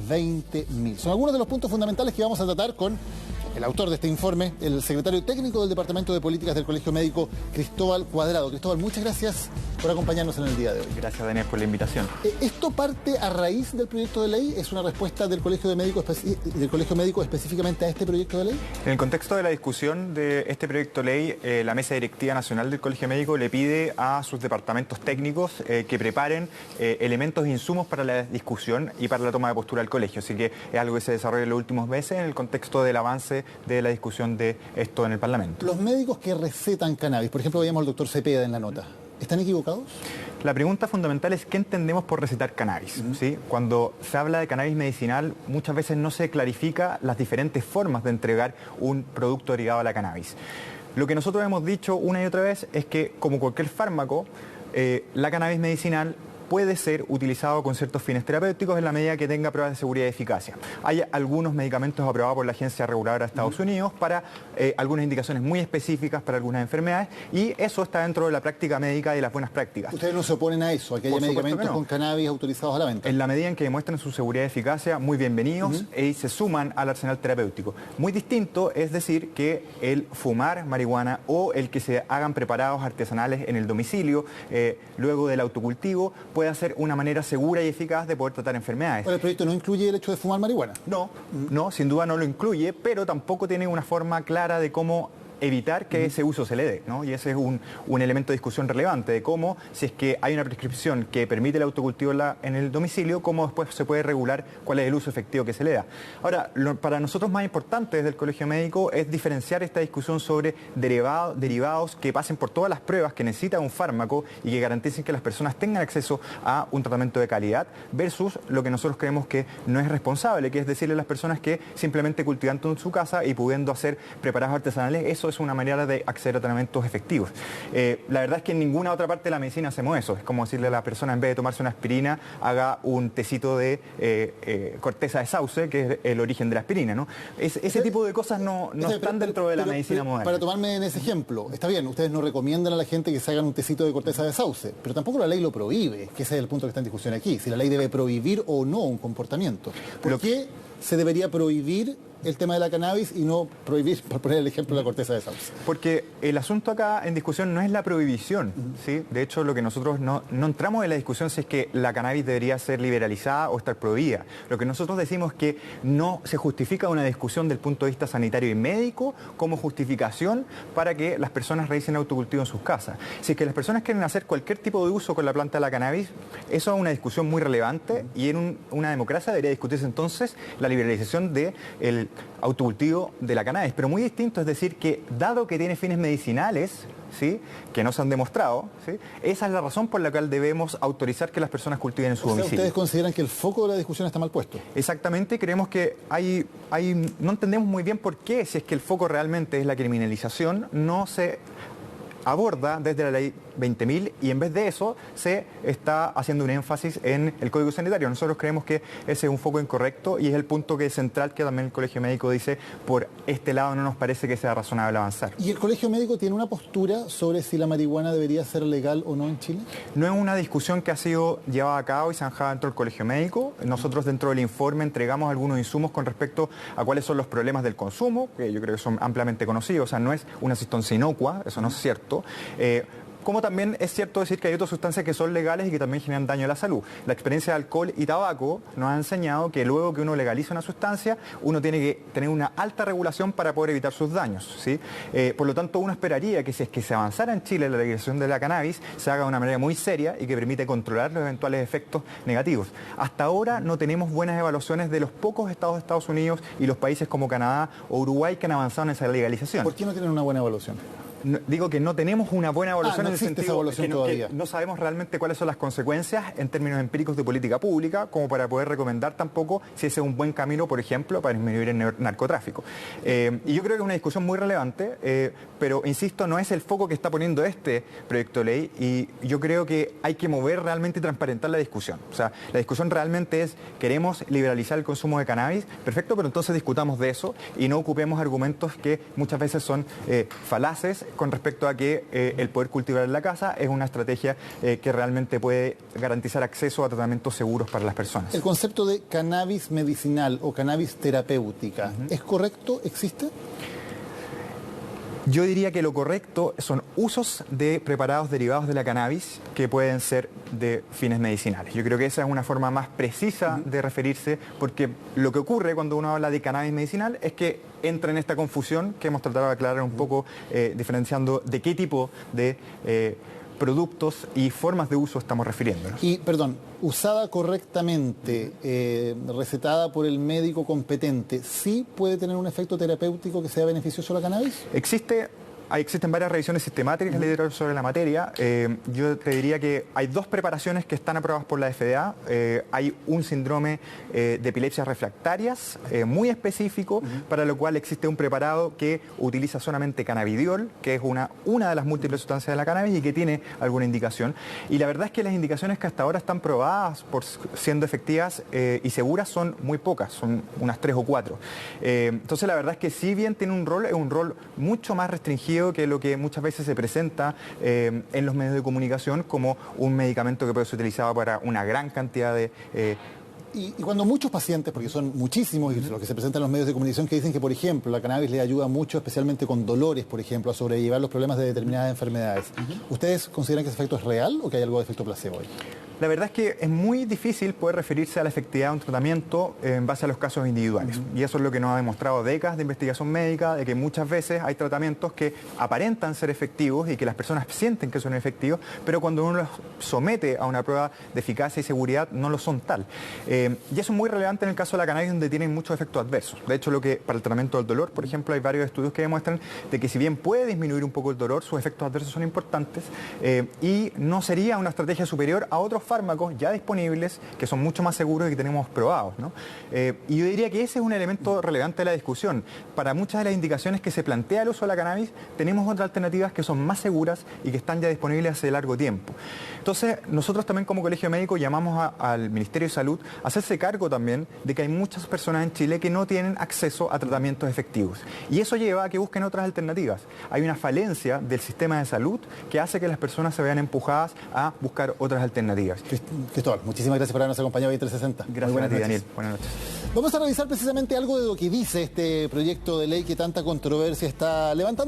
20.000. Son algunos de los puntos fundamentales que vamos a tratar con el autor de este informe, el secretario técnico del Departamento de Políticas del Colegio Médico, Cristóbal Cuadrado. Cristóbal, muchas gracias por acompañarnos en el día de hoy. Gracias, Daniel, por la invitación. ¿Esto parte a raíz del proyecto de ley? ¿Es una respuesta del Colegio Médico específicamente a este proyecto de ley? En el contexto de la discusión de este proyecto de ley, la Mesa Directiva Nacional del Colegio Médico le pide a sus departamentos técnicos que preparen elementos e insumos para la discusión y para la toma de postura del colegio. Así que es algo que se desarrolla en los últimos meses en el contexto del avance de la discusión de esto en el Parlamento. Los médicos que recetan cannabis, por ejemplo, veíamos al doctor Cepeda en la nota, ¿están equivocados? La pregunta fundamental es ¿qué entendemos por recetar cannabis? ¿Sí? Cuando se habla de cannabis medicinal, muchas veces no se clarifica las diferentes formas de entregar un producto derivado a la cannabis. Lo que nosotros hemos dicho una y otra vez es que, como cualquier fármaco, la cannabis medicinal puede ser utilizado con ciertos fines terapéuticos en la medida que tenga pruebas de seguridad y eficacia. Hay algunos medicamentos aprobados por la Agencia Reguladora de Estados Unidos para algunas indicaciones muy específicas para algunas enfermedades, y eso está dentro de la práctica médica y de las buenas prácticas. ¿Ustedes no se oponen a eso, a que haya medicamentos con cannabis autorizados a la venta? En la medida en que demuestren su seguridad y eficacia, muy bienvenidos, y se suman al arsenal terapéutico. Muy distinto es decir que el fumar marihuana o el que se hagan preparados artesanales en el domicilio, luego del autocultivo, puede ser una manera segura y eficaz de poder tratar enfermedades. Pero el proyecto no incluye el hecho de fumar marihuana. No, sin duda no lo incluye, pero tampoco tiene una forma clara de cómo evitar que ese uso se le dé, ¿no? Y ese es un elemento de discusión relevante de cómo, si es que hay una prescripción que permite el autocultivo en el domicilio, cómo después se puede regular cuál es el uso efectivo que se le da. Ahora, para nosotros más importante desde el Colegio Médico es diferenciar esta discusión sobre derivados que pasen por todas las pruebas que necesita un fármaco y que garanticen que las personas tengan acceso a un tratamiento de calidad, versus lo que nosotros creemos que no es responsable, que es decirle a las personas que simplemente cultivando en su casa y pudiendo hacer preparados artesanales, eso es una manera de acceder a tratamientos efectivos. La verdad es que en ninguna otra parte de la medicina hacemos eso. Es como decirle a la persona, en vez de tomarse una aspirina, haga un tecito de corteza de sauce, que es el origen de la aspirina, ¿no? Ese tipo de cosas no están dentro de la medicina moderna. Para tomarme en ese ejemplo, está bien, ustedes no recomiendan a la gente que se hagan un tecito de corteza de sauce, pero tampoco la ley lo prohíbe, que ese es el punto que está en discusión aquí, si la ley debe prohibir o no un comportamiento. ¿Por qué se debería prohibir el tema de la cannabis y no prohibir, por poner el ejemplo, la corteza de sauce? Porque el asunto acá en discusión no es la prohibición, ¿sí? De hecho, lo que nosotros no entramos en la discusión si es que la cannabis debería ser liberalizada o estar prohibida. Lo que nosotros decimos es que no se justifica una discusión del punto de vista sanitario y médico como justificación para que las personas realicen autocultivo en sus casas. Si es que las personas quieren hacer cualquier tipo de uso con la planta de la cannabis, eso es una discusión muy relevante, y en una democracia debería discutirse entonces la liberalización del autocultivo de la cannabis, pero muy distinto es decir que, dado que tiene fines medicinales, ¿sí?, que no se han demostrado, ¿sí?, esa es la razón por la cual debemos autorizar que las personas cultiven en su domicilio. ¿Ustedes consideran que el foco de la discusión está mal puesto? Exactamente, creemos que no entendemos muy bien por qué, si es que el foco realmente es la criminalización, no se aborda desde la ley 20.000, y en vez de eso se está haciendo un énfasis en el Código Sanitario. Nosotros creemos que ese es un foco incorrecto y es el punto que es central, que también el Colegio Médico dice, por este lado no nos parece que sea razonable avanzar. ¿Y el Colegio Médico tiene una postura sobre si la marihuana debería ser legal o no en Chile? No es una discusión que ha sido llevada a cabo y zanjada dentro del Colegio Médico. Nosotros dentro del informe entregamos algunos insumos con respecto a cuáles son los problemas del consumo, que yo creo que son ampliamente conocidos. O sea, no es una sustancia inocua, eso no es cierto. Como también es cierto decir que hay otras sustancias que son legales y que también generan daño a la salud. La experiencia de alcohol y tabaco nos ha enseñado que luego que uno legaliza una sustancia, uno tiene que tener una alta regulación para poder evitar sus daños, ¿sí? Por lo tanto, uno esperaría que si es que se avanzara en Chile la legalización de la cannabis, se haga de una manera muy seria y que permite controlar los eventuales efectos negativos. Hasta ahora no tenemos buenas evaluaciones de los pocos estados de Estados Unidos y los países como Canadá o Uruguay que han avanzado en esa legalización. ¿Por qué no tienen una buena evaluación? Digo que no tenemos una buena evaluación, no en el sentido que no sabemos realmente cuáles son las consecuencias en términos empíricos de política pública, como para poder recomendar tampoco si ese es un buen camino, por ejemplo, para disminuir el narcotráfico. Y yo creo que es una discusión muy relevante, pero insisto, no es el foco que está poniendo este proyecto de ley, y yo creo que hay que mover realmente y transparentar la discusión. O sea, la discusión realmente es, queremos liberalizar el consumo de cannabis, perfecto, pero entonces discutamos de eso y no ocupemos argumentos que muchas veces son falaces con respecto a que el poder cultivar en la casa es una estrategia que realmente puede garantizar acceso a tratamientos seguros para las personas. El concepto de cannabis medicinal o cannabis terapéutica, ¿es correcto? ¿Existe? Yo diría que lo correcto son usos de preparados derivados de la cannabis que pueden ser de fines medicinales. Yo creo que esa es una forma más precisa de referirse, porque lo que ocurre cuando uno habla de cannabis medicinal es que entra en esta confusión que hemos tratado de aclarar un poco, diferenciando de qué tipo de productos y formas de uso estamos refiriéndonos. Y, perdón, usada correctamente, recetada por el médico competente, ¿sí puede tener un efecto terapéutico que sea beneficioso la cannabis? Existen varias revisiones sistemáticas sobre la materia. Yo te diría que hay 2 preparaciones que están aprobadas por la FDA. Hay un síndrome de epilepsias refractarias muy específico, para lo cual existe un preparado que utiliza solamente cannabidiol, que es una de las múltiples sustancias de la cannabis y que tiene alguna indicación. Y la verdad es que las indicaciones que hasta ahora están probadas por siendo efectivas y seguras son muy pocas, son unas 3 o 4. Entonces la verdad es que si bien tiene un rol, es un rol mucho más restringido que lo que muchas veces se presenta en los medios de comunicación como un medicamento que puede ser utilizado para una gran cantidad de... Y cuando muchos pacientes, porque son muchísimos y los que se presentan en los medios de comunicación, que dicen que, por ejemplo, la cannabis les ayuda mucho, especialmente con dolores, por ejemplo, a sobrellevar los problemas de determinadas enfermedades. ¿Ustedes consideran que ese efecto es real o que hay algo de efecto placebo ahí? La verdad es que es muy difícil poder referirse a la efectividad de un tratamiento en base a los casos individuales. Y eso es lo que nos ha demostrado décadas de investigación médica, de que muchas veces hay tratamientos que aparentan ser efectivos y que las personas sienten que son efectivos, pero cuando uno los somete a una prueba de eficacia y seguridad no lo son tal. Y eso es muy relevante en el caso de la cannabis, donde tienen muchos efectos adversos. De hecho, para el tratamiento del dolor, por ejemplo, hay varios estudios que demuestran de que si bien puede disminuir un poco el dolor, sus efectos adversos son importantes y no sería una estrategia superior a otros fármacos ya disponibles que son mucho más seguros y que tenemos probados, ¿no? Y yo diría que ese es un elemento relevante de la discusión. Para muchas de las indicaciones que se plantea el uso de la cannabis, tenemos otras alternativas que son más seguras y que están ya disponibles hace largo tiempo. Entonces, nosotros también como Colegio Médico llamamos al Ministerio de Salud a hacerse cargo también de que hay muchas personas en Chile que no tienen acceso a tratamientos efectivos. Y eso lleva a que busquen otras alternativas. Hay una falencia del sistema de salud que hace que las personas se vean empujadas a buscar otras alternativas. Cristóbal, muchísimas gracias por habernos acompañado en 360. Gracias a ti, Daniel. Buenas noches. Vamos a revisar precisamente algo de lo que dice este proyecto de ley que tanta controversia está levantando.